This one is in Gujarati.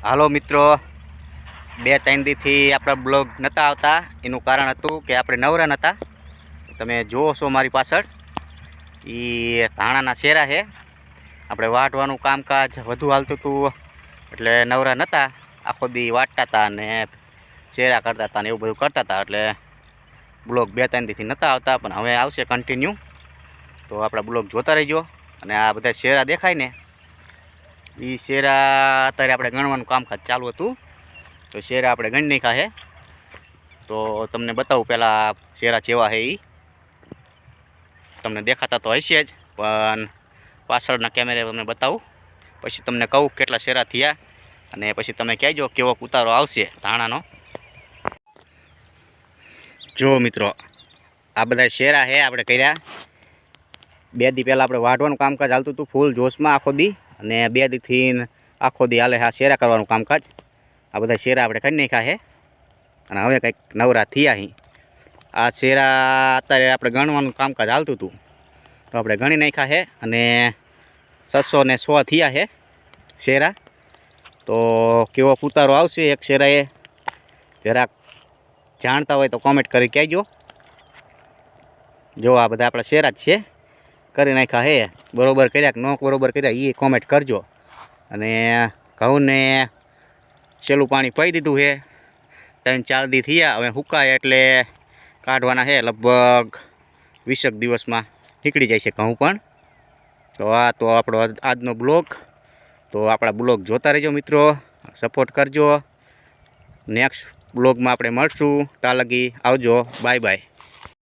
હાલો મિત્રો, 2-3 દીથી આપણા બ્લોગ નહોતા આવતા. એનું કારણ હતું કે આપણે નવરા નહોતા. તમે જુઓ છો મારી પાછળ, એ ધાણાના શેરા છે. આપણે વાટવાનું કામકાજ વધુ હાલતું હતું એટલે નવરા નહોતા. આખો દી વાટતા હતા અને શેરા કરતા હતા ને એવું બધું કરતા હતા. એટલે બ્લોગ 2-3 દીથી નહોતા આવતા, પણ હવે આવશે કન્ટિન્યુ. તો આપણા બ્લોગ જોતા રહીજો. અને આ બધા શેરા દેખાય ને, એ શેરા અત્યારે આપણે ગણવાનું કામકાજ ચાલુ હતું. તો શેરા આપણે ગણી નાખ્યા છે. તો તમને બતાવું પહેલાં શેરા જેવા છે એ તમને દેખાતા તો હશે જ, પણ પાછળના કેમેરે તમને બતાવું. પછી તમને કહું કેટલા શેરા થયા, અને પછી તમે કહેજો કેવો ઉતારો આવશે ધાણાનો. જો મિત્રો, આ બધા શેરા છે આપણે કર્યા. 2 દી પહેલાં આપણે વાઢવાનું કામકાજ હાલતું હતું ફૂલ જોશમાં આખો દી, અને 2 દીથી આખો દી હાલે આ શેરા કરવાનું કામકાજ. આ બધા શેરા આપણે કરી નાખ્યા છે, અને હવે કંઈક નવરા થયા અહીં. આ શેરા અત્યારે આપણે ગણવાનું કામકાજ હાલતું હતું, તો આપણે ગણી નાખ્યા છે, અને 600 થયા છે શેરા. તો કેવો ઉતારો આવશે એક શેરાએ, જરાક જાણતા હોય તો કોમેન્ટ કરી કહેજો. જો આ બધા આપણા શેરા જ છે, કરી નાખ્યા છે. બરોબર કર્યા કે ન બરોબર કર્યા એ કોમેન્ટ કરજો. અને ઘઉંને છેલ્લું પાણી પાઈ દીધું છે. 3-4 દી થયા, હવે સુકાય એટલે કાઢવાના છે. લગભગ 20 દિવસમાં નીકળી જાય છે ઘઉં પણ. તો આ તો આપણો આજનો બ્લોગ. તો આપણા બ્લોગ જોતા રહેજો મિત્રો, સપોર્ટ કરજો. નેક્સ્ટ બ્લોગમાં આપણે મળશું. ત્યાં લગી આવજો, બાય બાય.